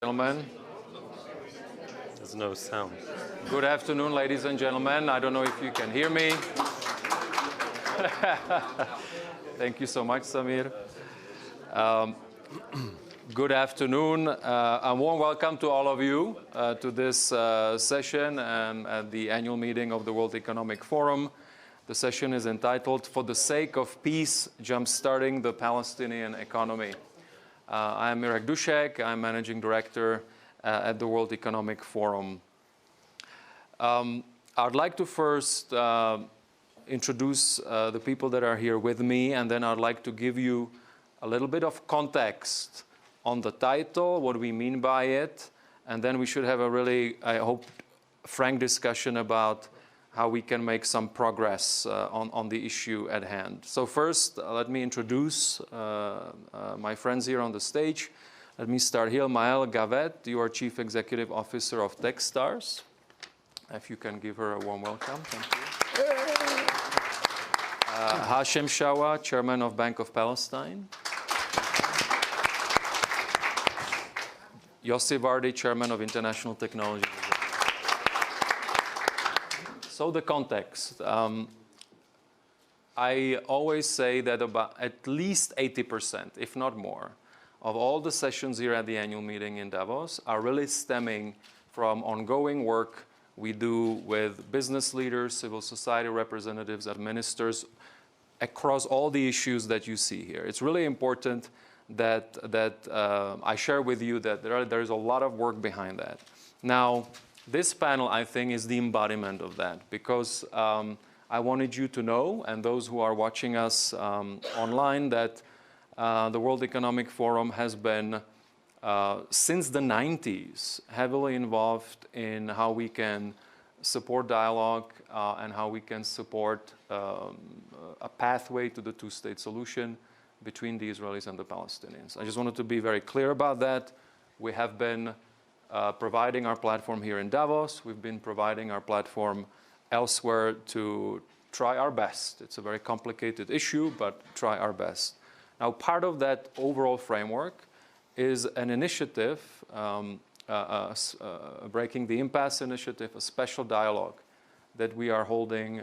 Gentlemen. There's no sound. Good afternoon, ladies and gentlemen. I don't know if you can hear me. Thank you so much, Samir. Good afternoon. A warm welcome to all of you to this session at the annual meeting of the World Economic Forum. The session is entitled, "For the Sake of Peace, Jumpstarting the Palestinian Economy." I'm Mirek Dušek. I'm Managing Director at the World Economic Forum. I'd like to first introduce the people that are here with me, and then I'd like to give you a little bit of context on the title, what we mean by it, and then we should have a really, I hope, frank discussion about how we can make some progress on the issue at hand. So first, let me introduce my friends here on the stage. Let me start here. Maelle Gavet, you are Chief Executive Officer of Techstars. If you can give her a warm welcome, thank you. Hashim Shawa, Chairman of Bank of Palestine. Yossi Vardi, Chairman of International Technology. So the context. I always say that about at least 80%, if not more, of all the sessions here at the annual meeting in Davos are really stemming from ongoing work we do with business leaders, civil society representatives, and ministers across all the issues that you see here. It's really important that I share with you that there is a lot of work behind that. Now, this panel, I think, is the embodiment of that, because I wanted you to know, and those who are watching us online, that the World Economic Forum has been, since the 90s, heavily involved in how we can support dialogue and how we can support a pathway to the two-state solution between the Israelis and the Palestinians. I just wanted to be very clear about that. We have been providing our platform here in Davos. We've been providing our platform elsewhere to try our best. It's a very complicated issue, but try our best. Now, part of that overall framework is an initiative, Breaking the Impasse initiative, a special dialogue that we are holding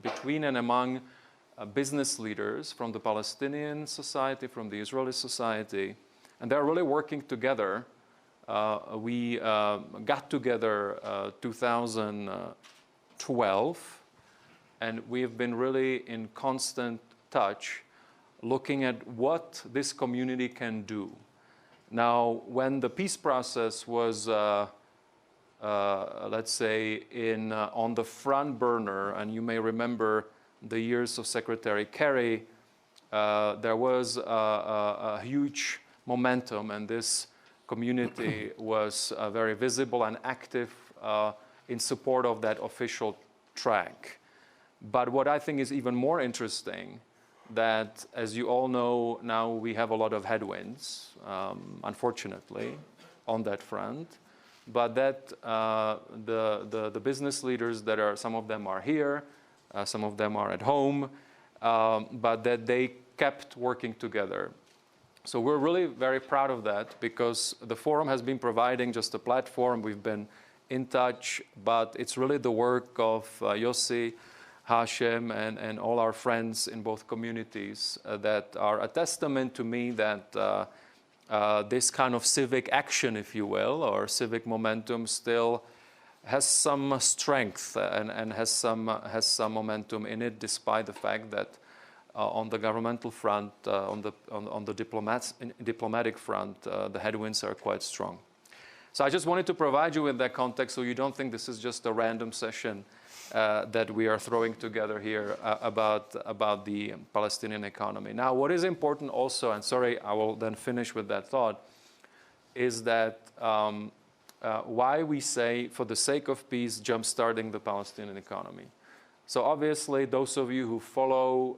between and among business leaders from the Palestinian society, from the Israeli society, and they're really working together. We got together 2012, and we've been really in constant touch looking at what this community can do. Now, when the peace process was, let's say, on the front burner, and you may remember the years of Secretary Kerry, there was a huge momentum, and this community was very visible and active in support of that official track. But what I think is even more interesting, that, as you all know, now we have a lot of headwinds, unfortunately, on that front, but that the business leaders that are, some of them are here, some of them are at home, but that they kept working together. So we're really very proud of that, because the forum has been providing just a platform. We've been in touch, but it's really the work of Yossi, Hashim, and all our friends in both communities that are a testament to me that this kind of civic action, if you will, or civic momentum still has some strength and has some momentum in it, despite the fact that on the governmental front, on the diplomatic front, the headwinds are quite strong. So I just wanted to provide you with that context, so you don't think this is just a random session that we are throwing together here about the Palestinian economy. Now, what is important also, and sorry, I will then finish with that thought, is that why we say, for the sake of peace, jumpstarting the Palestinian economy. So obviously, those of you who follow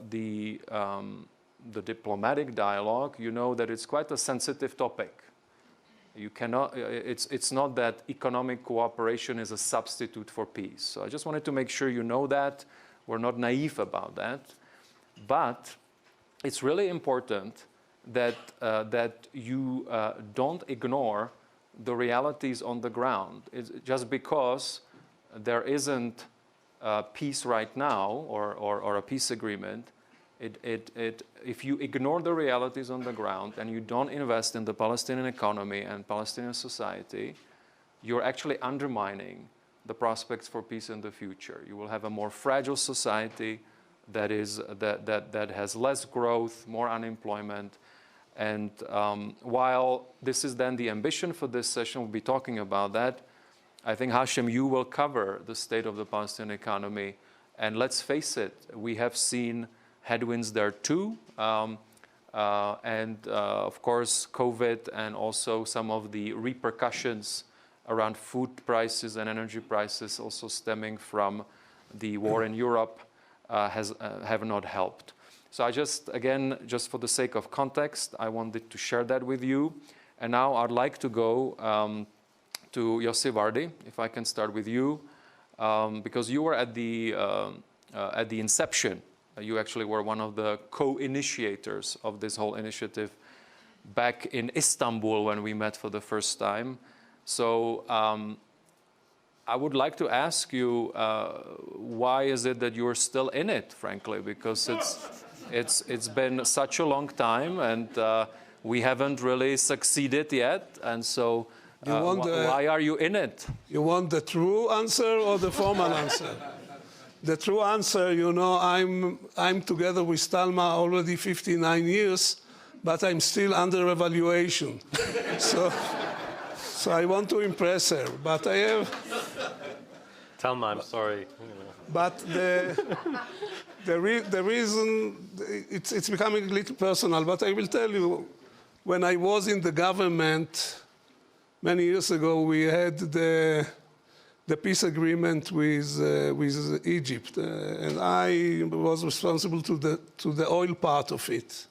the diplomatic dialogue, you know that it's quite a sensitive topic. You cannot, it's not that economic cooperation is a substitute for peace. So I just wanted to make sure you know that. We're not naive about that. But it's really important that you don't ignore the realities on the ground. It's just because there isn't peace right now or a peace agreement, if you ignore the realities on the ground and you don't invest in the Palestinian economy and Palestinian society, you're actually undermining the prospects for peace in the future. You will have a more fragile society that has less growth, more unemployment. And while this is then the ambition for this session, we'll be talking about that. I think, Hashim, you will cover the state of the Palestinian economy. And let's face it, we have seen headwinds there too. Of course, COVID and also some of the repercussions around food prices and energy prices also stemming from the war in Europe have not helped. So I just for the sake of context, I wanted to share that with you. And now I'd like to go to Yossi Vardi, if I can start with you, because you were at the inception. You actually were one of the co-initiators of this whole initiative back in Istanbul when we met for the first time. So I would like to ask you, why is it that you're still in it, frankly? Because it's been such a long time, and we haven't really succeeded yet. And so, why are you in it? You want the true answer or the formal answer? The true answer, you know, I'm together with Talma already 59 years, but I'm still under evaluation. So I want to impress her, but I have. Talma, I'm sorry. But the reason, it's becoming a little personal, but I will tell you, when I was in the government many years ago, we had the peace agreement with Egypt, and I was responsible to the oil part of it.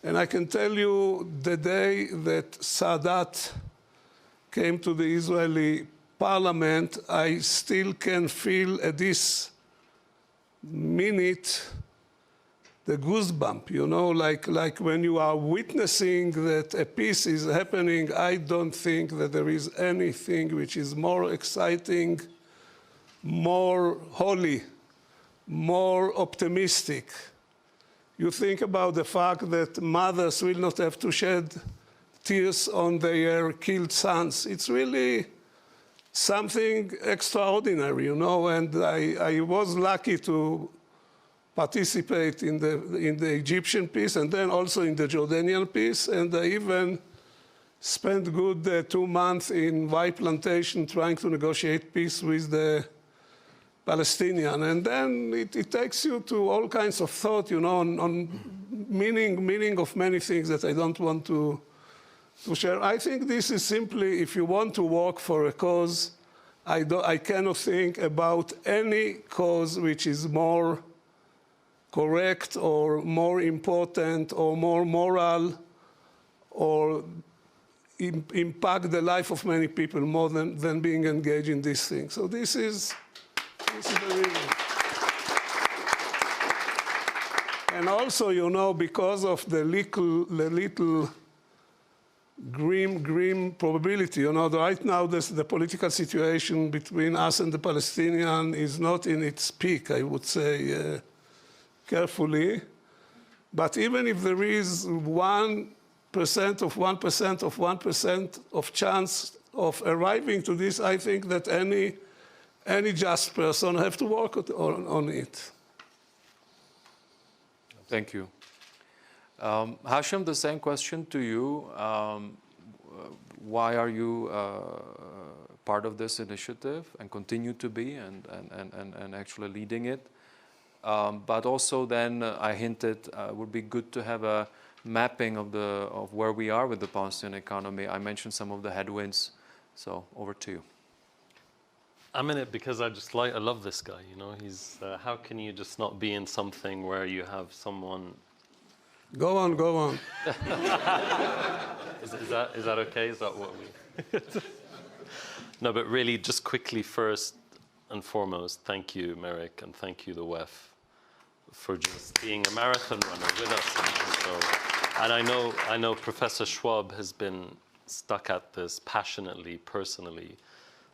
And I can tell you, the day that Sadat came to the Israeli parliament, I still can feel at this minute the goosebump, you know, like when you are witnessing that a peace is happening. I don't think that there is anything which is more exciting, more holy, more optimistic. You think about the fact that mothers will not have to shed tears on their killed sons. It's really something extraordinary, you know, and I was lucky to participate in the Egyptian peace and then also in the Jordanian peace, and I even spent good 2 months in White Plantation trying to negotiate peace with the Palestinian. And then it takes you to all kinds of thought, you know, on meaning of many things that I don't want to share. I think this is simply, if you want to work for a cause, I cannot think about any cause which is more correct or more important or more moral or impact the life of many people more than being engaged in this thing. So this is the reason. And also, you know, because of the little grim probability, you know, right now the political situation between us and the Palestinians is not in its peak, I would say, carefully. But even if there is 1% of 1% of 1% of chance of arriving to this, I think that any just person have to work on it. Thank you. Hashim, the same question to you. Why are you part of this initiative and continue to be and actually leading it? But also then I hinted it would be good to have a mapping of where we are with the Palestinian economy. I mentioned some of the headwinds, so over to you. I'm in it because I love this guy, you know. He's, how can you just not be in something where you have someone... Go on. Is that okay? Is that what we... No, but really, just quickly, first and foremost, thank you, Mirek, and thank you, the WEF, for just being a marathon runner with us. And so And I know Professor Schwab has been stuck at this passionately, personally,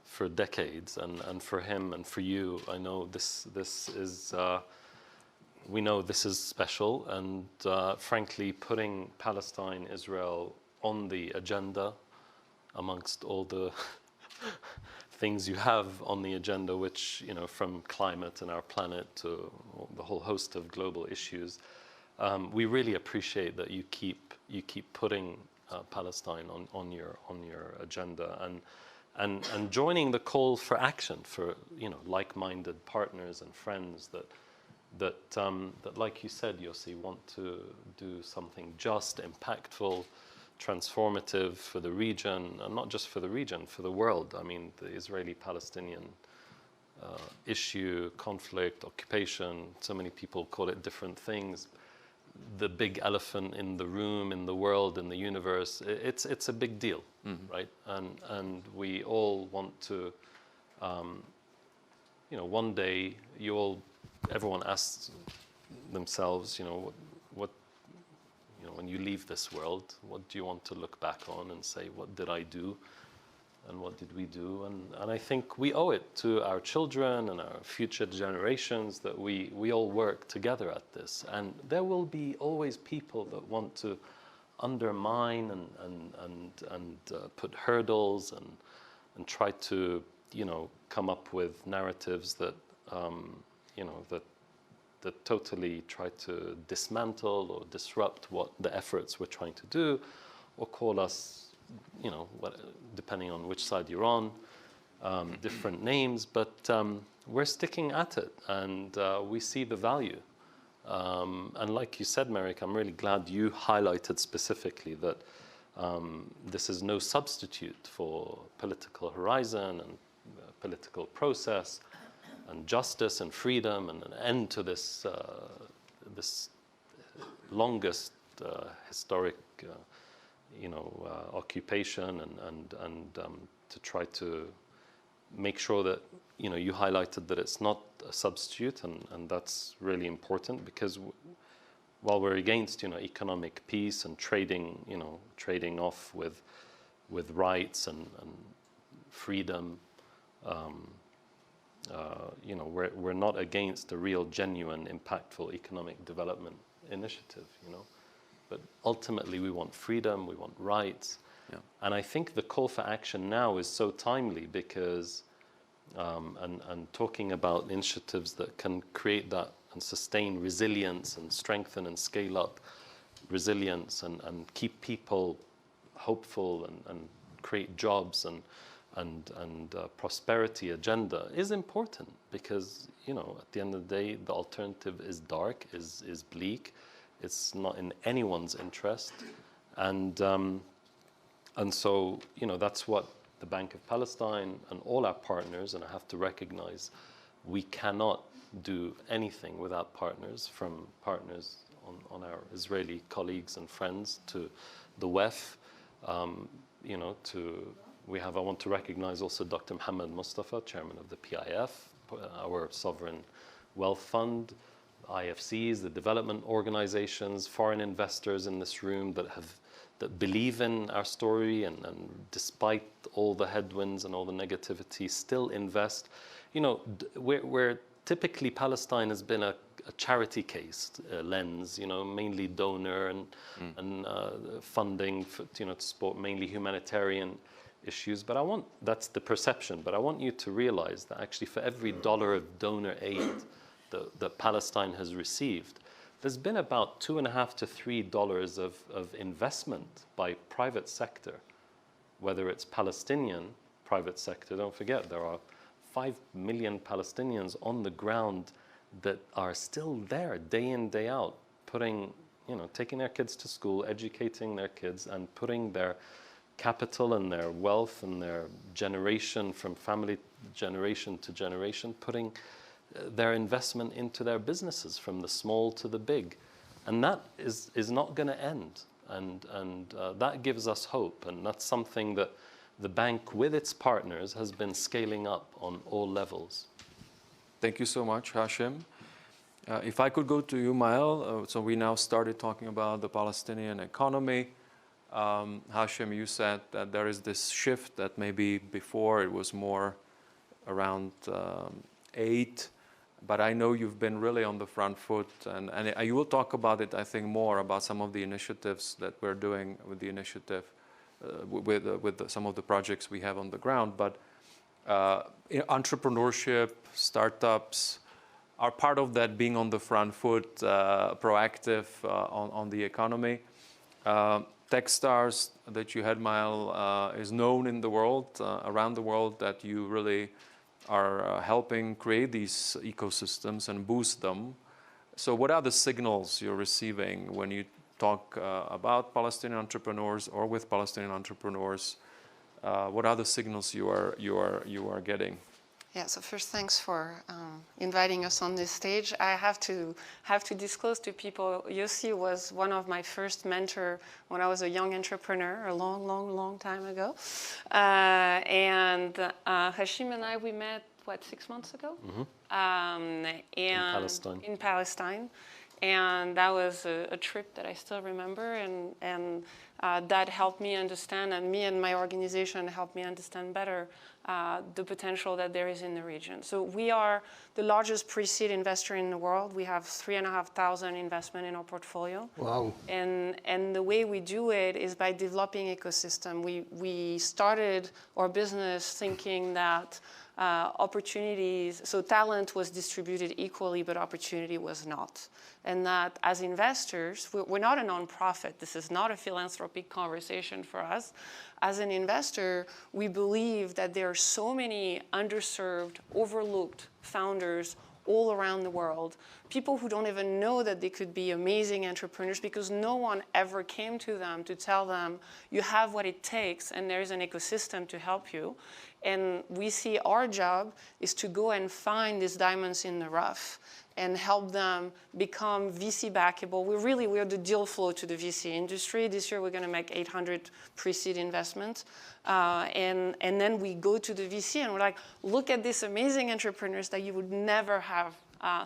for decades, and for him and for you, I know this is. We know this is special, and frankly, putting Palestine, Israel on the agenda amongst all the things you have on the agenda, which, you know, from climate and our planet to the whole host of global issues, we really appreciate that you keep putting Palestine on your agenda and joining the call for action for, you know, like-minded partners and friends that like you said, Yossi, want to do something just, impactful, transformative for the region, and not just for the region, for the world. I mean, the Israeli-Palestinian issue, conflict, occupation, so many people call it different things. The big elephant in the room, in the world, in the universe, it's a big deal, right? And we all want to, you know, one day everyone asks themselves, you know, what, you know, when you leave this world, what do you want to look back on and say, what did I do, and what did we do? And I think we owe it to our children and our future generations that we all work together at this. And there will be always people that want to undermine and put hurdles and try to, you know, come up with narratives that you know, that totally try to dismantle or disrupt what the efforts we're trying to do, or call us, you know, depending on which side you're on, different names. But we're sticking at it, and we see the value. And like you said, Mirek, I'm really glad you highlighted specifically that this is no substitute for political horizon and political process, and justice and freedom, and an end to this this longest historic, you know, occupation, and to try to make sure that, you know, you highlighted that it's not a substitute, and that's really important, because while we're against, you know, economic peace and trading, you know, trading off with rights and freedom. You know, we're not against a real, genuine, impactful economic development initiative, you know. But ultimately, we want freedom, we want rights. Yeah. And I think the call for action now is so timely because, and talking about initiatives that can create that and sustain resilience and strengthen and scale up resilience and keep people hopeful and create jobs and prosperity agenda is important, because, you know, at the end of the day, the alternative is dark, is bleak. It's not in anyone's interest, and so, you know, that's what the Bank of Palestine and all our partners, and I have to recognize, we cannot do anything without partners, from partners on our Israeli colleagues and friends to the WEF, you know, I want to recognize also Dr. Mohammed Mustafa, chairman of the PIF, our sovereign wealth fund, IFCs, the development organizations, foreign investors in this room that believe in our story and despite all the headwinds and all the negativity still invest. You know, where typically Palestine has been a charity case lens, you know, mainly donor and funding for, you know, to support mainly humanitarian issues, but that's the perception, but I want you to realize that actually for every dollar of donor aid that Palestine has received, there's been about $2.5 to $3 of investment by private sector, whether it's Palestinian private sector. Don't forget, there are 5 million Palestinians on the ground that are still there day in, day out, putting, you know, taking their kids to school, educating their kids, and putting their capital and their wealth and their generation from family generation to generation, putting their investment into their businesses from the small to the big. And that is not going to end. And that gives us hope. And that's something that the bank with its partners has been scaling up on all levels. Thank you so much, Hashim. If I could go to you, Maelle, so we now started talking about the Palestinian economy. Hashim, you said that there is this shift that maybe before it was more around 8, but I know you've been really on the front foot, and you will talk about it, I think, more about some of the initiatives that we're doing with the initiative, with some of the projects we have on the ground. But entrepreneurship, startups are part of that, being on the front foot, proactive on the economy. Techstars that you had, Maelle, is known in the world, around the world, that you really are helping create these ecosystems and boost them. So what are the signals you're receiving when you talk about Palestinian entrepreneurs or with Palestinian entrepreneurs? What are the signals you are getting? Yeah, so first, thanks for inviting us on this stage. I have to disclose to people, Yossi was one of my first mentors when I was a young entrepreneur, a long time ago. And Hashim and I, we met, 6 months ago? Mm-hmm. In Palestine. And that was a trip that I still remember, and that helped me understand, and me and my organization helped me understand better the potential that there is in the region. So we are the largest pre-seed investor in the world. We have 3,500 investment in our portfolio. Wow. And the way we do it is by developing ecosystem. We started our business thinking that opportunities, so talent was distributed equally, but opportunity was not. And that as investors, we're not a nonprofit. This is not a philanthropic conversation for us. As an investor, we believe that there are so many underserved, overlooked founders all around the world, people who don't even know that they could be amazing entrepreneurs because no one ever came to them to tell them, you have what it takes and there is an ecosystem to help you. And we see our job is to go and find these diamonds in the rough and help them become VC backable. We're the deal flow to the VC industry. This year we're going to make 800 pre-seed investments. And then we go to the VC and we're like, look at these amazing entrepreneurs that you would never have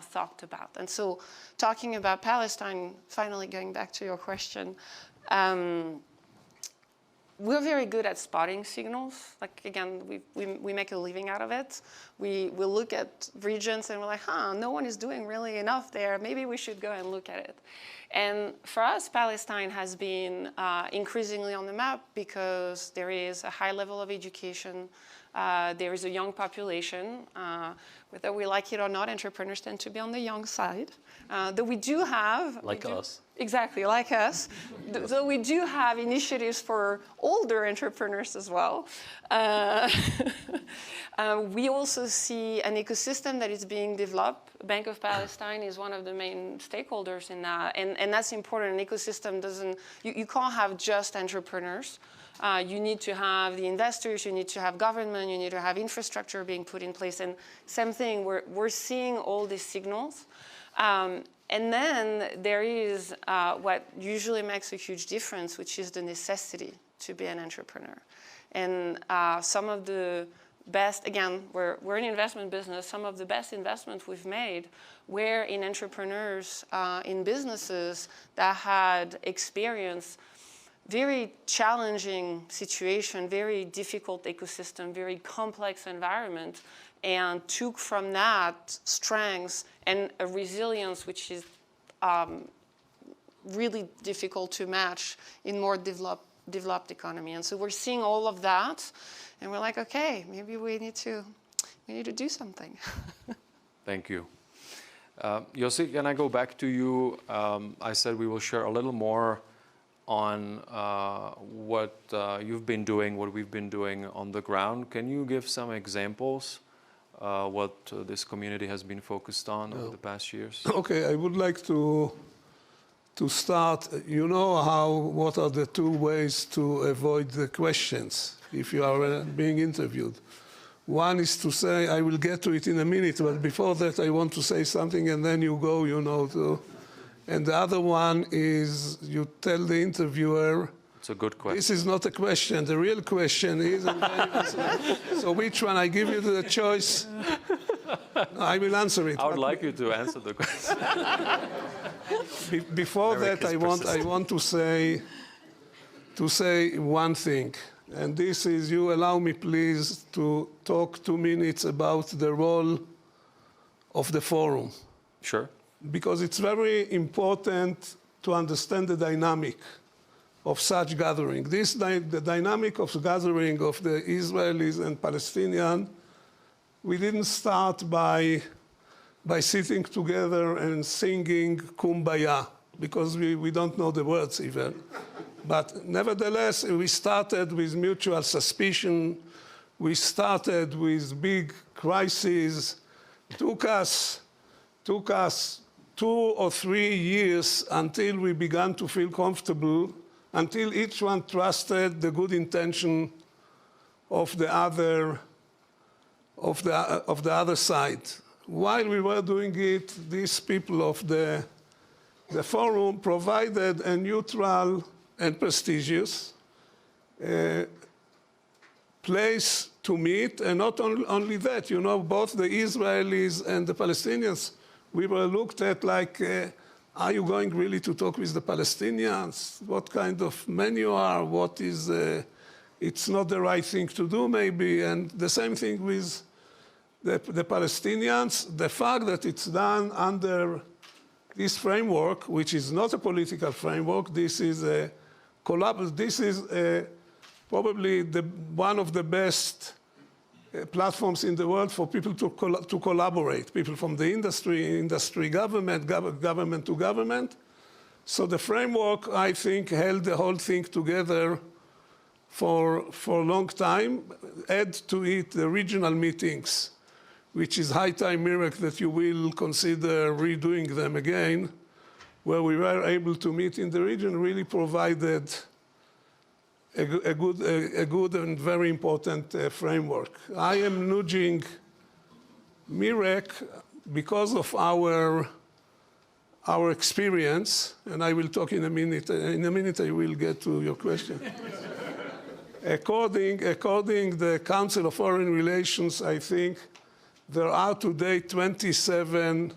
thought about. And so talking about Palestine, finally going back to your question, we're very good at spotting signals. Like, again, we make a living out of it. We look at regions and we're like, no one is doing really enough there. Maybe we should go and look at it. And for us, Palestine has been increasingly on the map because there is a high level of education. There is a young population. Whether we like it or not, entrepreneurs tend to be on the young side. Though we do have... Like us. Exactly, like us. So we do have initiatives for older entrepreneurs as well. We also see an ecosystem that is being developed. Bank of Palestine is one of the main stakeholders in that. And that's important. An ecosystem doesn't... You can't have just entrepreneurs. You need to have the investors, you need to have government, you need to have infrastructure being put in place. And same thing, we're seeing all these signals. And then there is what usually makes a huge difference, which is the necessity to be an entrepreneur. And some of the best, again, we're an investment business, some of the best investments we've made were in entrepreneurs, in businesses that had experienced very challenging situation, very difficult ecosystem, very complex environment, and took from that strengths and a resilience which is really difficult to match in more developed economy. And so we're seeing all of that, and we're like, okay, maybe we need to do something. Thank you. Yossi, can I go back to you? I said we will share a little more on what you've been doing, what we've been doing on the ground. Can you give some examples what this community has been focused on over the past years? Okay, I would like to start. You know what are the two ways to avoid the questions if you are being interviewed? One is to say, I will get to it in a minute, but before that I want to say something, and then you go, and the other one is you tell the interviewer It's a good question. This is not a question. The real question is, so which one? I give you the choice. No, I will answer it. I would like you to answer the question. Before Mirek that, I want to say one thing. And this is, you allow me please to talk 2 minutes about the role of the forum. Sure. Because it's very important to understand the dynamic of such gathering. The dynamic of gathering of the Israelis and Palestinians, we didn't start by sitting together and singing Kumbaya, because we don't know the words even. But nevertheless, we started with mutual suspicion. We started with big crises. Took us 2 or 3 years until we began to feel comfortable, until each one trusted the good intention of the other side. While we were doing it, these people of the forum provided a neutral and prestigious place to meet, and not only that, you know, both the Israelis and the Palestinians, we were looked at like, are you going really to talk with the Palestinians? What kind of men you are? What is, it's not the right thing to do maybe, and the same thing with the Palestinians. The fact that it's done under this framework, which is not a political framework, this is a probably one of the best platforms in the world for people to collaborate, people from the industry, government to government. So the framework, I think, held the whole thing together for a long time. Add to it the regional meetings, which is high time, Mirek, that you will consider redoing them again, where we were able to meet in the region, really provided a good and very important framework. I am nudging Mirek because of our experience, and I will talk in a minute. In a minute, I will get to your question. According the Council of Foreign Relations, I think there are today 27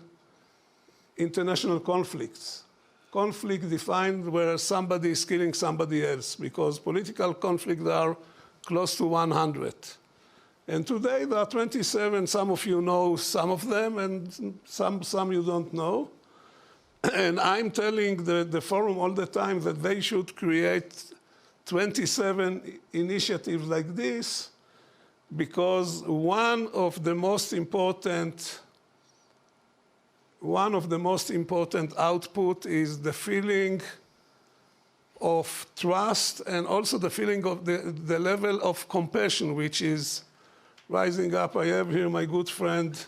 international conflicts. Conflict defined where somebody is killing somebody else, because political conflict are close to 100. And today there are 27, some of you know some of them, and some you don't know. And I'm telling the forum all the time that they should create 27 initiatives like this, because one of the most important output is the feeling of trust, and also the feeling of the level of compassion which is rising up. I have here my good friend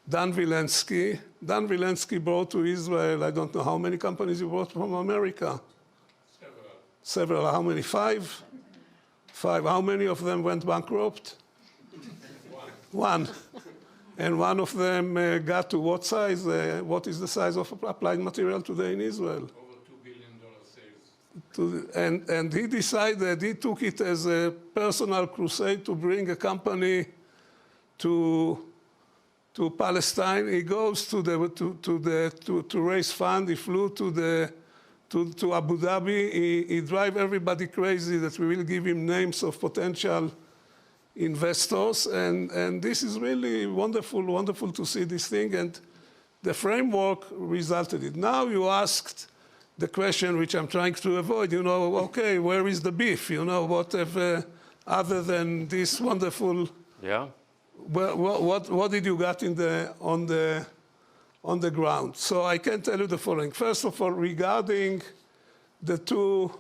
Dan Vilensky. Dan Vilensky brought to Israel, I don't know how many companies you brought from America. Several. How many? 5? 5. How many of them went bankrupt? One. And one of them got to what size? What is the size of applied material today in Israel? Over $2 billion sales. And he decided, he took it as a personal crusade to bring a company to Palestine. He goes to raise funds. He flew to Abu Dhabi. He drive everybody crazy that we will give him names of potential investors, and this is really wonderful to see this thing, and the framework resulted in it. Now you asked the question which I'm trying to avoid, you know, okay, where is the beef? You know, whatever, other than this wonderful, yeah. What did you get on the ground? So I can tell you the following. First of all, regarding the two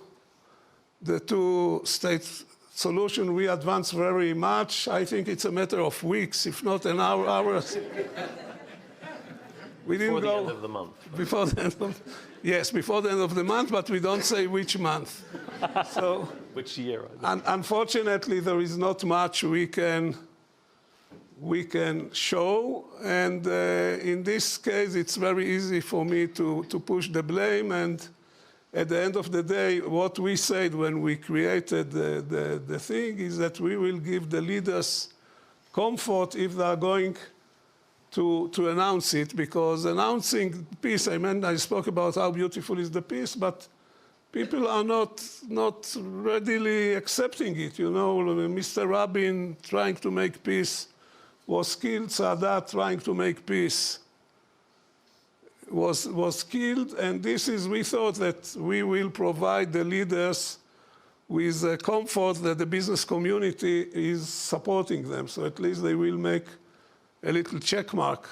states solution, we advanced very much. I think it's a matter of weeks, if not an hours. We didn't before the end of the month. Before the end of, yes, before the end of the month, but we don't say which month. So, which year? Unfortunately, there is not much we can show, and in this case, it's very easy for me to push the blame, and at the end of the day, what we said when we created the thing is that we will give the leaders comfort if they are going to announce it, because announcing peace, I spoke about how beautiful is the peace, but people are not readily accepting it. You know, Mr. Rabin trying to make peace was killed, Sadat trying to make peace was killed, and this is, we thought that we will provide the leaders with comfort that the business community is supporting them. So at least they will make a little check mark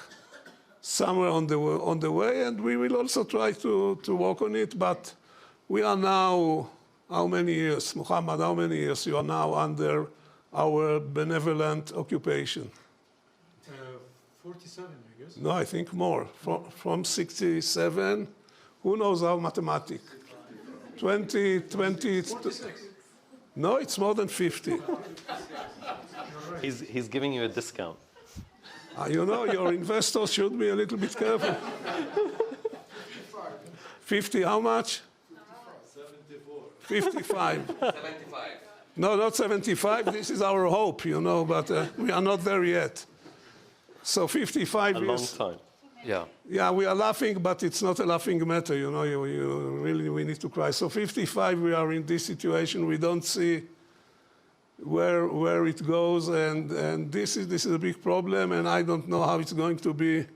somewhere on the way, and we will also try to work on it. But we are now, how many years, Muhammad, how many years you are now under our benevolent occupation? 47, I guess. No, I think more. From 67, who knows our mathematics? 20. 46. No, it's more than 50. He's giving you a discount. You know, your investors should be a little bit careful. 50, how much? 74. 55. 75. No, not 75. This is our hope, you know, but we are not there yet. So 55 A years. long time. Yeah. Yeah, we are laughing, but it's not a laughing matter, you know, we need to cry. So 55, we are in this situation. We don't see where it goes, and this is a big problem, and I don't know how it's going to be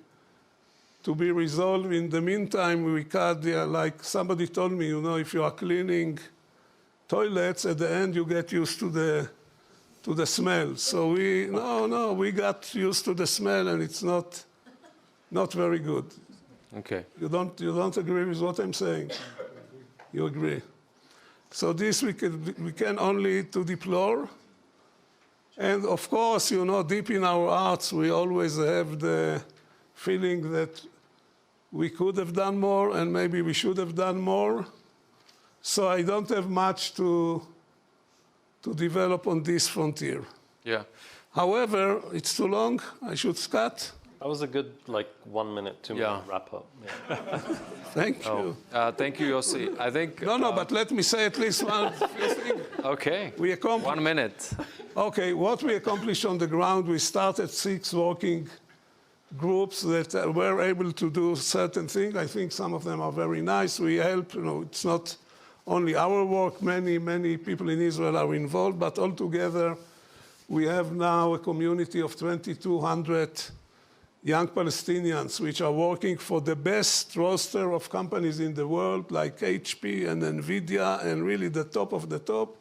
resolved. In the meantime, we cut, like somebody told me, you know, if you are cleaning toilets, at the end you get used to the smell. So we got used to the smell, and it's not very good. Okay. You don't agree with what I'm saying? You agree? So this we can only to deplore. And of course, you know, deep in our hearts, we always have the feeling that we could have done more, and maybe we should have done more. So I don't have much to develop on this frontier. Yeah. However, it's too long. I should cut. That was a good, 1 minute, 2 minute wrap up. Yeah. Thank you. Thank you, Yossi. I think. No, but let me say at least one thing. Okay. We accomplished. 1 minute. Okay, what we accomplished on the ground, we started 6 working groups that were able to do certain things. I think some of them are very nice. We help, you know, it's not only our work. Many people in Israel are involved, but altogether, we have now a community of 2,200 young Palestinians, which are working for the best roster of companies in the world, like HP and NVIDIA, and really the top of the top.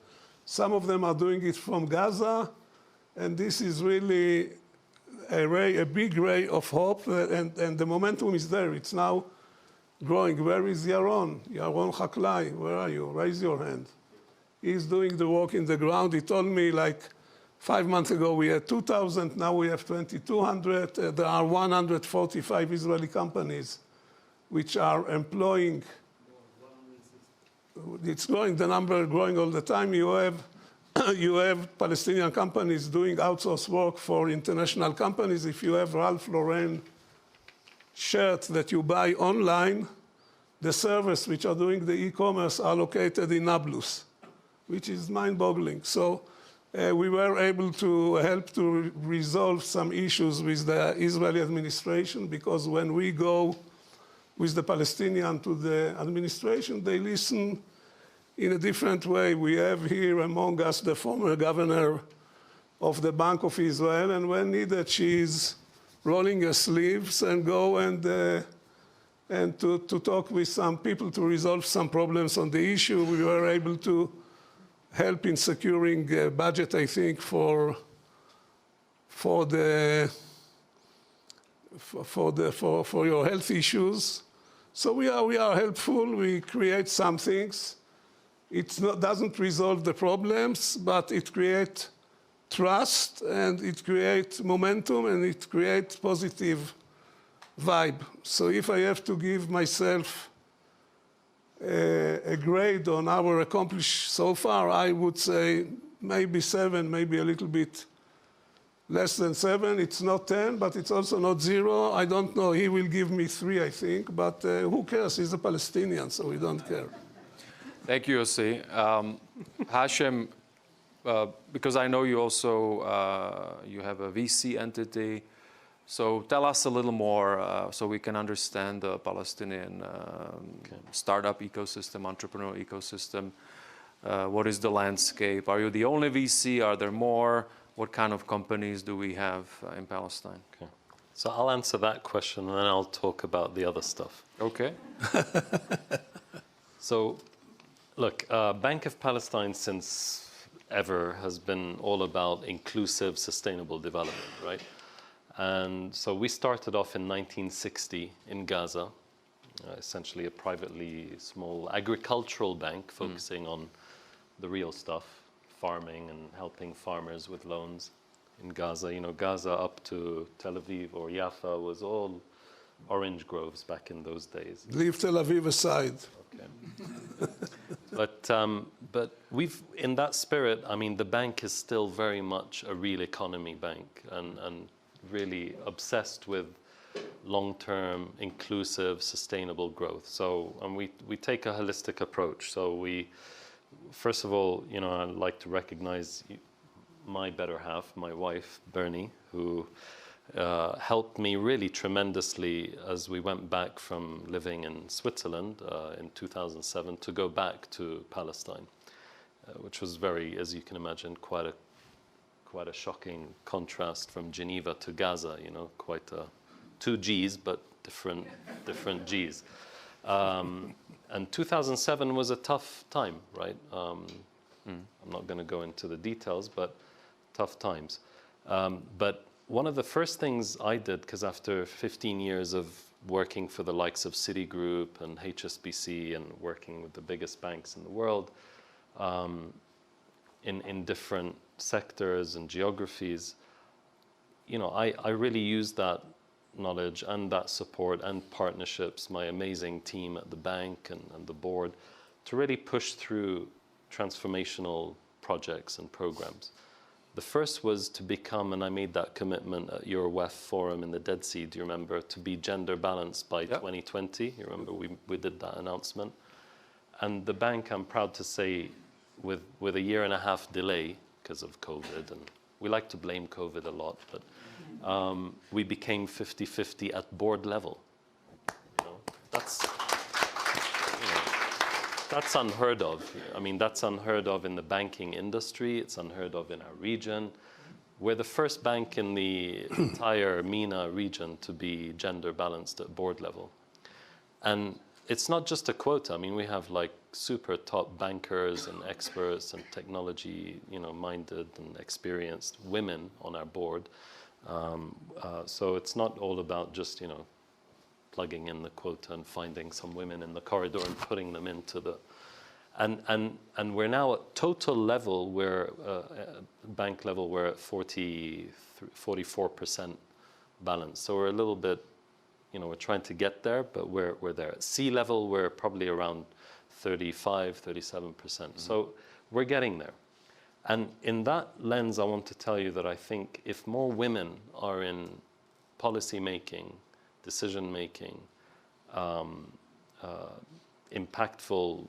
Some of them are doing it from Gaza, and this is really a big ray of hope, and the momentum is there. It's now growing. Where is Yaron? Yaron Haklai, where are you? Raise your hand. He's doing the work in the ground. He told me 5 months ago we had 2,000, now we have 2,200. There are 145 Israeli companies which are employing. It's growing, the number growing all the time. You have Palestinian companies doing outsourced work for international companies. If you have Ralph Lauren shirt that you buy online, the servers which are doing the e-commerce are located in Nablus, which is mind-boggling. So we were able to help to resolve some issues with the Israeli administration, because when we go with the Palestinian to the administration, they listen in a different way. We have here among us the former governor of the Bank of Israel, and when needed, she is rolling her sleeves and go and to talk with some people to resolve some problems on the issue. We were able to help in securing a budget, I think, for your health issues. So we are helpful. We create some things. It doesn't resolve the problems, but it creates trust, and it creates momentum, and it creates positive vibe. So if I have to give myself a grade on our accomplished so far, I would say maybe 7, maybe a little bit less than 7. It's not 10, but it's also not 0. I don't know. He will give me 3, I think, but who cares? He's a Palestinian, so we don't care. Thank you, Yossi. Hashim, because I know you also you have a VC entity, so tell us a little more so we can understand the Palestinian startup ecosystem, entrepreneurial ecosystem. What is the landscape? Are you the only VC? Are there more? What kind of companies do we have in Palestine? Okay. So I'll answer that question and then I'll talk about the other stuff. Okay. So, look, Bank of Palestine since ever has been all about inclusive, sustainable development, right? And so we started off in 1960 in Gaza, essentially a privately small agricultural bank focusing on the real stuff, farming and helping farmers with loans in Gaza. You know, Gaza up to Tel Aviv or Jaffa was all orange groves back in those days. Leave Tel Aviv aside. Okay. But we've, in that spirit, I mean, the bank is still very much a real economy bank and really obsessed with long-term, inclusive, sustainable growth. So, and we take a holistic approach. So we, first of all, you know, I'd like to recognize my better half, my wife, Bernie, who helped me really tremendously as we went back from living in Switzerland in 2007 to go back to Palestine, which was very, as you can imagine, quite a shocking contrast from Geneva to Gaza. You know, quite two Gs, but different Gs. And 2007 was a tough time, right? I'm not going to go into the details, but tough times. But one of the first things I did, because after 15 years of working for the likes of Citigroup and HSBC and working with the biggest banks in the world in different sectors and geographies, you know, I really used that knowledge and that support and partnerships, my amazing team at the bank and the board, to really push through transformational projects and programs. The first was to become, and I made that commitment at your WEF forum in the Dead Sea, do you remember, to be gender balanced by 2020. You remember we did that announcement. And the bank, I'm proud to say, with a 1.5 year delay because of COVID, and we like to blame COVID a lot, but we became 50-50 at board level. You know, that's unheard of. I mean, that's unheard of in the banking industry. It's unheard of in our region. We're the first bank in the entire MENA region to be gender balanced at board level. And it's not just a quota. I mean, we have like super top bankers and experts and technology, you know, minded and experienced women on our board. So it's not all about just, you know, plugging in the quota and finding some women in the corridor and putting them into the, and we're now at total level where bank level we're at 44% balance. So we're a little bit, you know, we're trying to get there, but we're there. At sea level we're probably around 35-37%. So we're getting there. And in that lens, I want to tell you that I think if more women are in policy making, decision making, impactful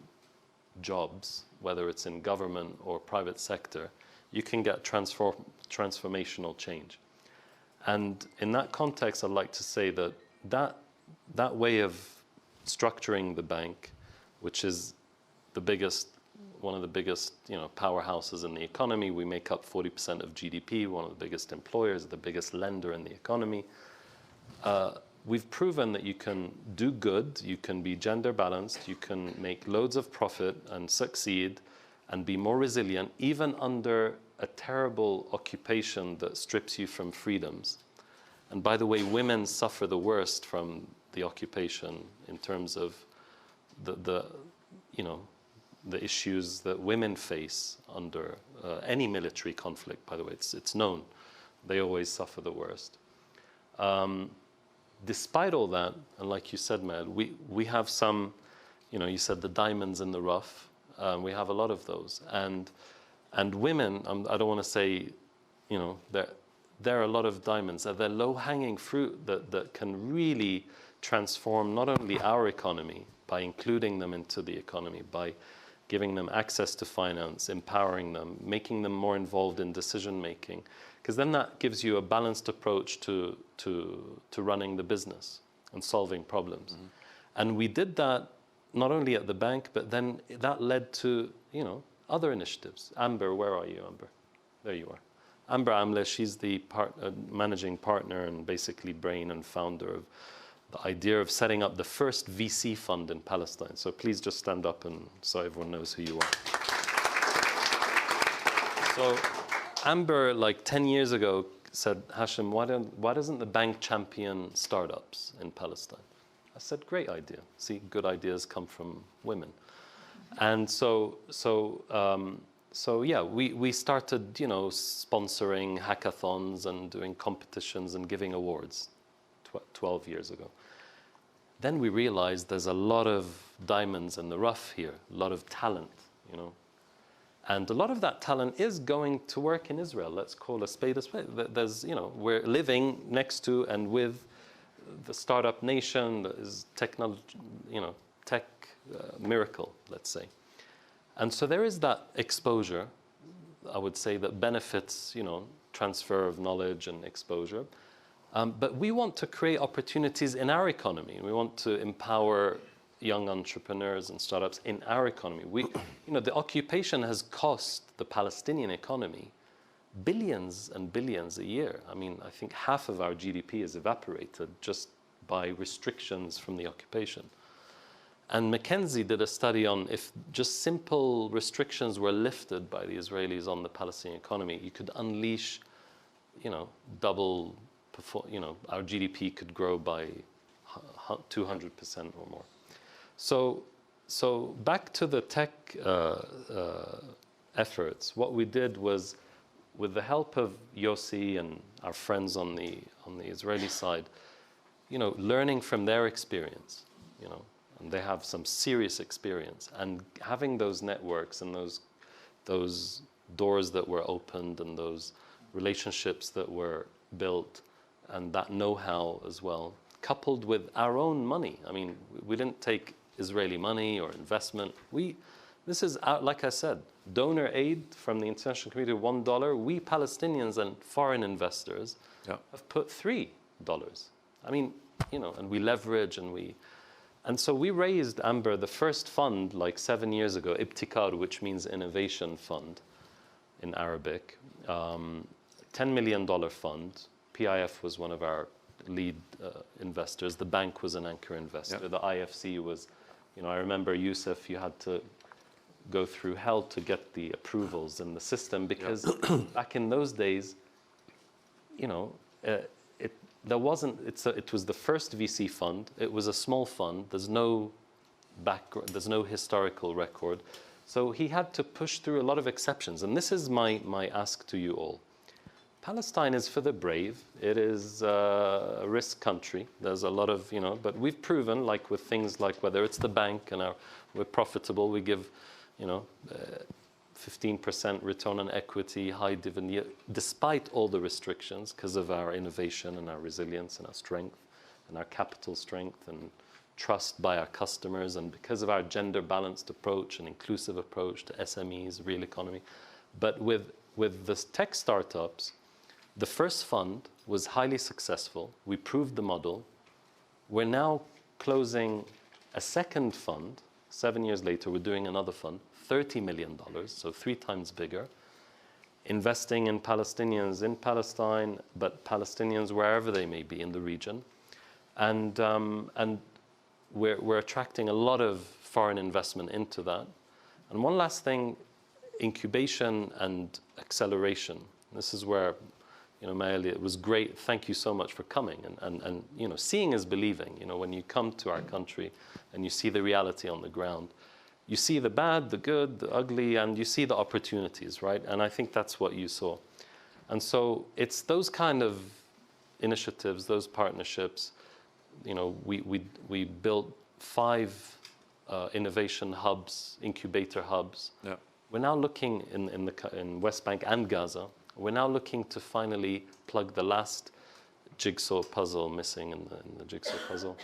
jobs, whether it's in government or private sector, you can get transformational change. And in that context, I'd like to say that way of structuring the bank, which is the biggest, one of the biggest, you know, powerhouses in the economy. We make up 40% of GDP, one of the biggest employers, the biggest lender in the economy. We've proven that you can do good, you can be gender balanced, you can make loads of profit and succeed and be more resilient, even under a terrible occupation that strips you from freedoms. And by the way, women suffer the worst from the occupation in terms of the you know, the issues that women face under any military conflict. By the way, it's known. They always suffer the worst. Despite all that, and like you said, Maelle, we have some, you know, you said the diamonds in the rough. We have a lot of those. And women, I don't want to say, you know, there are a lot of diamonds. They're low-hanging fruit that can really transform not only our economy by including them into the economy, by giving them access to finance, empowering them, making them more involved in decision making, because then that gives you a balanced approach to running the business and solving problems. And we did that not only at the bank, but then that led to, other initiatives. Amber, where are you, Amber? There you are. Amber Amle, she's the managing partner and basically brain and founder of the idea of setting up the first VC fund in Palestine. So please just stand up and so everyone knows who you are. So Amber, like 10 years ago, said, Hashim, why doesn't the bank champion startups in Palestine? I said, great idea. See, good ideas come from women. And so yeah, we started, sponsoring hackathons and doing competitions and giving awards 12 years ago. Then we realized there's a lot of diamonds in the rough here, a lot of talent, And a lot of that talent is going to work in Israel. Let's call a spade a spade. There's, we're living next to and with the startup nation that is technology, tech miracle, let's say. And so there is that exposure, I would say, that benefits, transfer of knowledge and exposure. But we want to create opportunities in our economy. We want to empower young entrepreneurs and startups in our economy. The occupation has cost the Palestinian economy billions and billions a year. I mean, I think half of our GDP is evaporated just by restrictions from the occupation. And McKinsey did a study on if just simple restrictions were lifted by the Israelis on the Palestinian economy, you could unleash, double, our GDP could grow by 200% or more. So back to the tech efforts, what we did was, with the help of Yossi and our friends on the Israeli side, learning from their experience, and they have some serious experience, and having those networks and those doors that were opened and those relationships that were built and that know-how as well, coupled with our own money. I mean, we didn't take Israeli money or investment. This is, like I said, donor aid from the international community, $1. We Palestinians and foreign investors have put $3. I mean, and we leverage and so we raised, Amber, the first fund like 7 years ago, Ibtikar, which means innovation fund in Arabic, $10 million fund. PIF was one of our lead investors. The bank was an anchor investor. The IFC was, I remember, Youssef, you had to go through hell to get the approvals in the system because back in those days, it was the first VC fund. It was a small fund. There's no background, there's no historical record. So he had to push through a lot of exceptions. And this is my ask to you all. Palestine is for the brave. It is a risk country. There's a lot of, but we've proven, like with things like whether it's the bank and we're profitable, we give, 15% return on equity, high dividend, despite all the restrictions, because of our innovation and our resilience and our strength and our capital strength and trust by our customers, and because of our gender balanced approach and inclusive approach to SMEs, real economy. But with the tech startups, the first fund was highly successful. We proved the model. We're now closing a second fund. 7 years later, we're doing another fund, $30 million, so 3 times bigger, investing in Palestinians in Palestine, but Palestinians wherever they may be in the region. And we're attracting a lot of foreign investment into that. And one last thing, incubation and acceleration. This is where, Maelle, it was great. Thank you so much for coming. And seeing is believing. When you come to our country and you see the reality on the ground, you see the bad, the good, the ugly, and you see the opportunities, right? And I think that's what you saw. And so it's those kind of initiatives, those partnerships. We built 5 innovation hubs, incubator hubs. Yeah. We're now looking in West Bank and Gaza. We're now looking to finally plug the last jigsaw puzzle missing in the jigsaw puzzle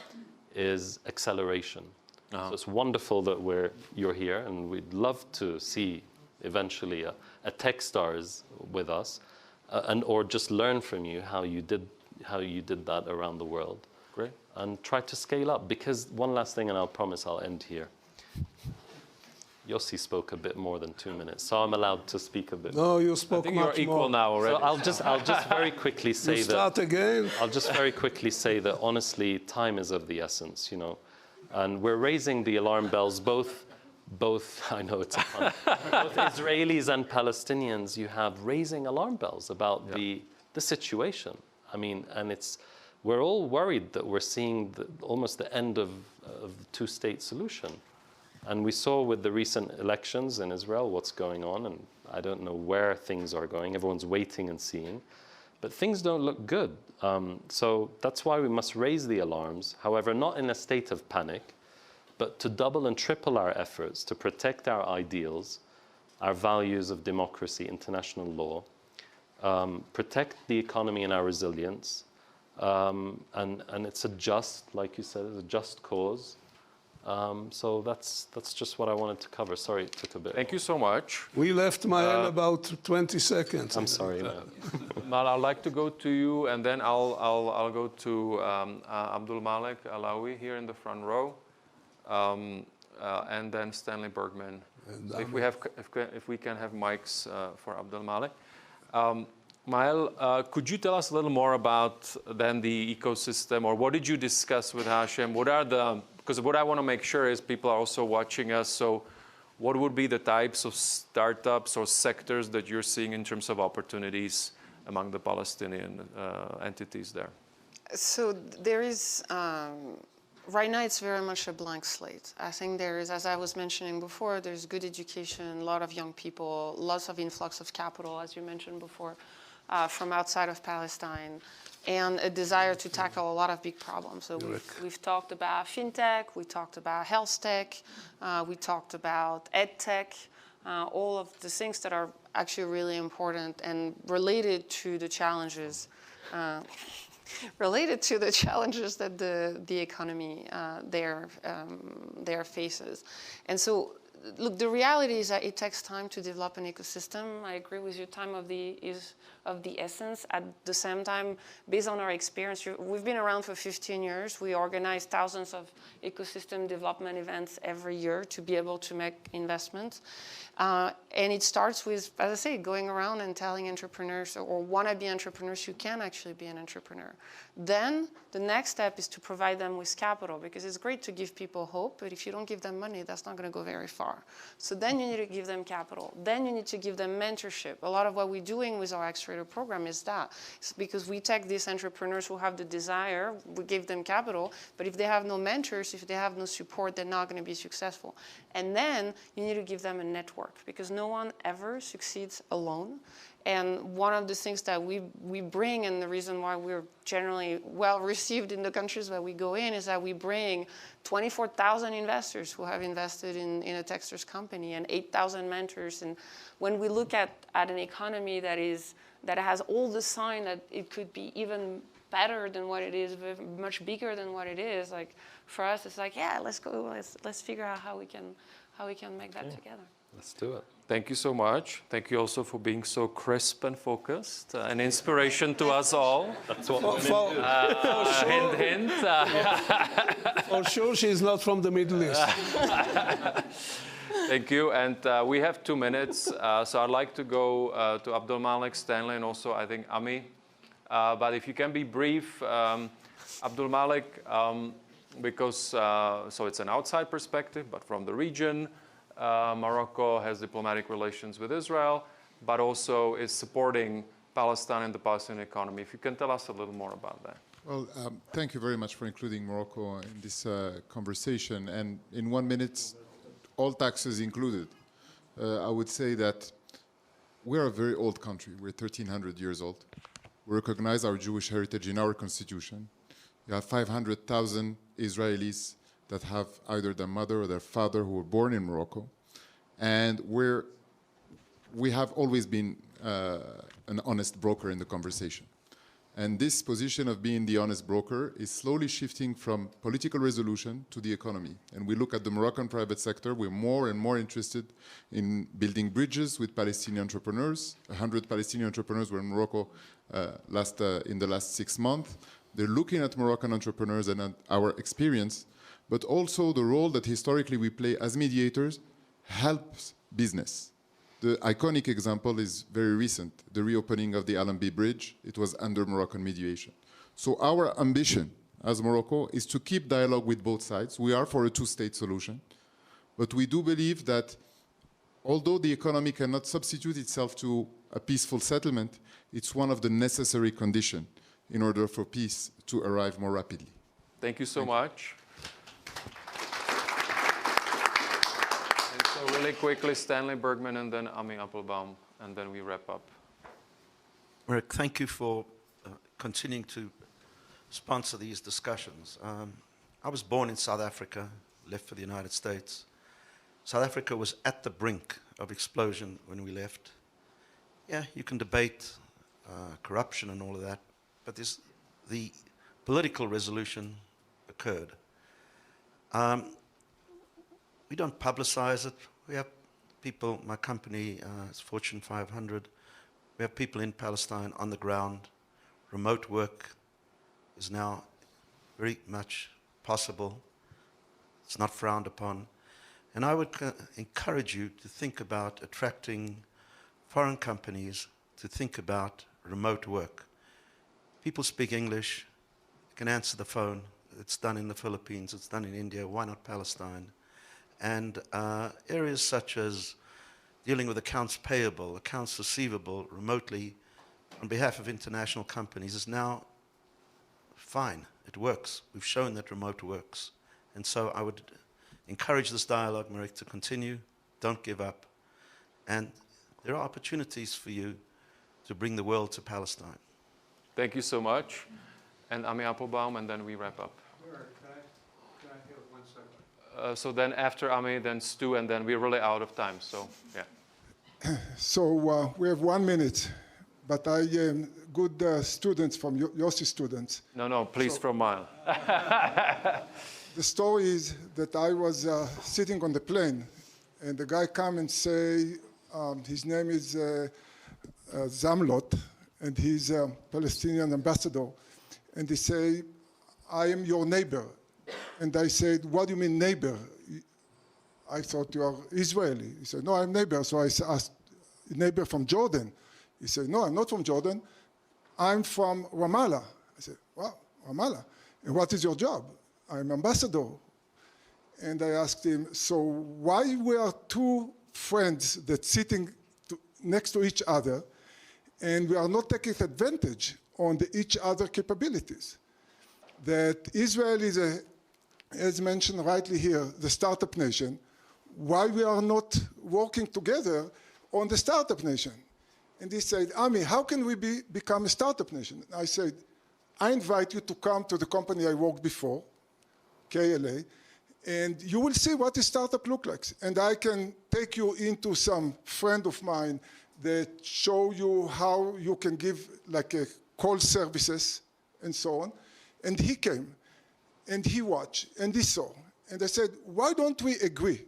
is acceleration. So it's wonderful that you're here, and we'd love to see eventually a Techstars with us, or just learn from you how you did that around the world. Great. And try to scale up. Because one last thing, and I'll promise I'll end here. Yossi spoke a bit more than 2 minutes, so I'm allowed to speak a bit. No, you spoke I think much you're equal more. now already. So I'll just very quickly say You start again. I'll just very quickly say that honestly, time is of the essence, you know, and we're raising the alarm bells. Both I know it's a fun. Both Israelis and Palestinians, you have raising alarm bells about the situation. I mean, and we're all worried that we're seeing almost the end of the two-state solution. And we saw with the recent elections in Israel what's going on, and I don't know where things are going. Everyone's waiting and seeing. But things don't look good. So that's why we must raise the alarms, however, not in a state of panic, but to double and triple our efforts to protect our ideals, our values of democracy, international law, protect the economy and our resilience. And it's a just, like you said, it's a just cause. So that's just what I wanted to cover. Sorry, it took a bit. Thank you so much. We left Maelle about 20 seconds. I'm sorry, man. Maelle, I'd like to go to you, and then I'll go to Abdelmalek Alaoui here in the front row, and then Stanley Bergman. So if we can have mics for Abdelmalek. Maelle, could you tell us a little more about then the ecosystem, or what did you discuss with Hashim? Because what I want to make sure is people are also watching us. So what would be the types of startups or sectors that you're seeing in terms of opportunities among the Palestinian entities there? So there is, right now it's very much a blank slate. I think there is, as I was mentioning before, there's good education, a lot of young people, lots of influx of capital, as you mentioned before, from outside of Palestine, and a desire to tackle a lot of big problems. So we've talked about fintech, we talked about health tech, we talked about ed tech, all of the things that are actually really important and related to the challenges that the economy there faces. And so, look, the reality is that it takes time to develop an ecosystem. I agree with you, time is of the essence. At the same time, based on our experience, we've been around for 15 years. We organize thousands of ecosystem development events every year to be able to make investments. And it starts with, as I say, going around and telling entrepreneurs or wannabe entrepreneurs you can actually be an entrepreneur. Then the next step is to provide them with capital, because it's great to give people hope, but if you don't give them money, that's not going to go very far. So then you need to give them capital. Then you need to give them mentorship. A lot of what we're doing with our accelerator program is that. It's because we take these entrepreneurs who have the desire, we give them capital, but if they have no mentors, if they have no support, they're not going to be successful. And then you need to give them a network, because no one ever succeeds alone. And one of the things that we bring, and the reason why we're generally well received in the countries where we go in, is that we bring 24,000 investors who have invested in a Techstars company, and 8,000 mentors. And when we look at an economy that has all the sign that it could be even better than what it is, much bigger than what it is, like for us, it's like, yeah, let's go, let's figure out how we can make that together. Let's do it. Thank you so much. Thank you also for being so crisp and focused. An inspiration to us all. That's what Hint, hint. For sure, she's not from the Middle East. Thank you. And we have 2 minutes. So I'd like to go to Abdelmalek, Stanley, and also I think Ami. But if you can be brief, Abdelmalek, because so it's an outside perspective, but from the region. Morocco has diplomatic relations with Israel, but also is supporting Palestine and the Palestinian economy. If you can tell us a little more about that. Well, thank you very much for including Morocco in this conversation. And in 1 minute, all taxes included, I would say that we're a very old country. We're 1,300 years old. We recognize our Jewish heritage in our constitution. You have 500,000 Israelis that have either their mother or their father who were born in Morocco. And we have always been an honest broker in the conversation. And this position of being the honest broker is slowly shifting from political resolution to the economy. And we look at the Moroccan private sector, we're more and more interested in building bridges with Palestinian entrepreneurs. 100 Palestinian entrepreneurs were in Morocco in the last 6 months. They're looking at Moroccan entrepreneurs and at our experience, but also the role that historically we play as mediators helps business. The iconic example is very recent, the reopening of the Allenby Bridge. It was under Moroccan mediation. So our ambition as Morocco is to keep dialogue with both sides. We are for a two-state solution, but we do believe that although the economy cannot substitute itself to a peaceful settlement, it's one of the necessary conditions in order for peace to arrive more rapidly. Thank you so much. So really quickly, Stanley Bergman and then Ami Appelbaum, and then we wrap up. Mirek, thank you for continuing to sponsor these discussions. I was born in South Africa, left for the United States. South Africa was at the brink of explosion when we left. Yeah, you can debate corruption and all of that, but the political resolution occurred. We don't publicize it. We have people, my company is Fortune 500. We have people in Palestine on the ground. Remote work is now very much possible. It's not frowned upon. And I would encourage you to think about attracting foreign companies to think about remote work. People speak English, can answer the phone. It's done in the Philippines, it's done in India. Why not Palestine? And areas such as dealing with accounts payable, accounts receivable remotely on behalf of international companies is now fine. It works. We've shown that remote works. And so I would encourage this dialogue, Mirek, to continue. Don't give up. And there are opportunities for you to bring the world to Palestine. Thank you so much. And Ami Appelbaum, and then we wrap up. Can I hear 1 second? So then after Ami, then Stu, and then we're really out of time. So, yeah. So we have 1 minute, but I am good students from Yossi students. No, please from Maelle. The story is that I was sitting on the plane, and the guy come and say, his name is Zamlot, and he's a Palestinian ambassador. And he say, I am your neighbor. And I said, what do you mean neighbor? I thought you are Israeli. He said, no, I'm neighbor. So I asked, neighbor from Jordan? He said, no, I'm not from Jordan. I'm from Ramallah. I said, wow, Ramallah. And what is your job? I'm ambassador. And I asked him, so why we are two friends that sitting next to each other and we are not taking advantage on each other capabilities? That Israel is, as mentioned rightly here, the startup nation. Why we are not working together on the startup nation? And he said, Ami, how can we become a startup nation? I said, I invite you to come to the company I worked before, KLA, and you will see what a startup looks like. And I can take you into some friend of mine that show you how you can give like a call services and so on. And he came, and he watched, and he saw. And I said, why don't we agree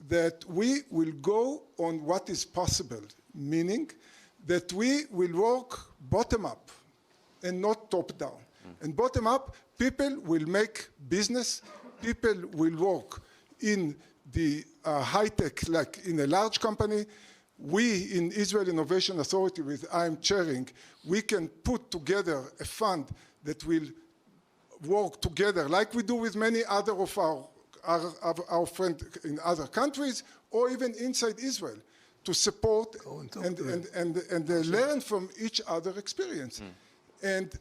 that we will go on what is possible, meaning that we will work bottom up and not top down. And bottom up, people will make business, people will work in the high tech, like in a large company. We in Israel Innovation Authority, with I'm chairing, we can put together a fund that will work together like we do with many other of our friends in other countries or even inside Israel to support and learn from each other experience. And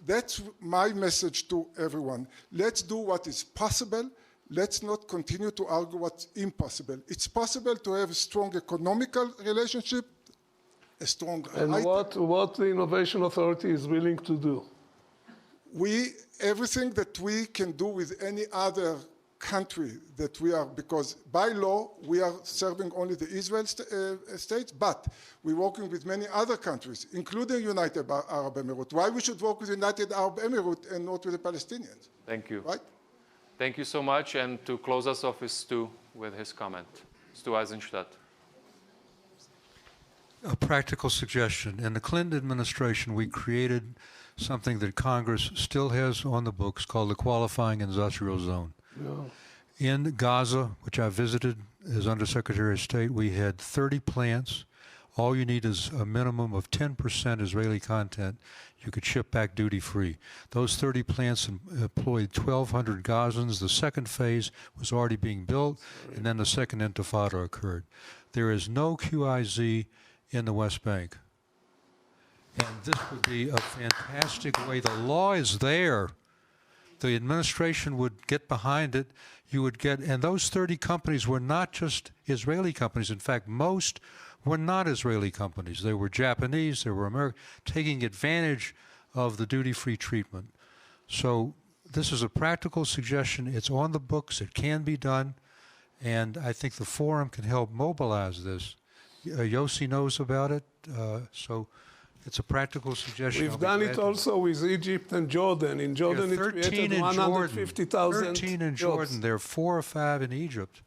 that's my message to everyone. Let's do what is possible. Let's not continue to argue what's impossible. It's possible to have a strong economical relationship, a strong... And what the Innovation Authority is willing to do? Everything that we can do with any other country that we are, because by law, we are serving only the Israel states, but we're working with many other countries, including United Arab Emirates. Why we should work with United Arab Emirates and not with the Palestinians? Thank you. Right? Thank you so much. And to close us off is Stu with his comment. Stu Eisenstadt. A practical suggestion. In the Clinton administration, we created something that Congress still has on the books called the Qualifying Industrial Zone. Yeah. In Gaza, which I visited as Undersecretary of State, we had 30 plants. All you need is a minimum of 10% Israeli content. You could ship back duty-free. Those 30 plants employed 1,200 Gazans. The second phase was already being built, and then the second intifada occurred. There is no QIZ in the West Bank. And this would be a fantastic way. The law is there. The administration would get behind it. You would get, and those 30 companies were not just Israeli companies. In fact, most were not Israeli companies. They were Japanese, they were American, taking advantage of the duty-free treatment. So this is a practical suggestion. It's on the books. It can be done. And I think the forum can help mobilize this. Yossi knows about it. So it's a practical suggestion. We've done it also with Egypt and Jordan. In Jordan, it created 150,000 13 in Jordan. There are 4 or 5 in Egypt.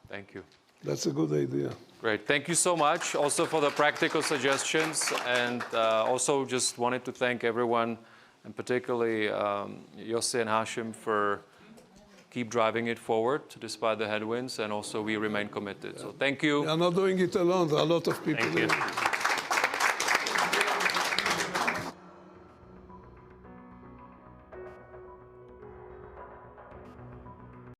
Thank you. That's a good idea. Great. Thank you so much also for the practical suggestions. And also just wanted to thank everyone, and particularly Yossi and Hashim, for keep driving it forward despite the headwinds. And also we remain committed. So thank you. We are not doing it alone. There are a lot of people Thank you. here.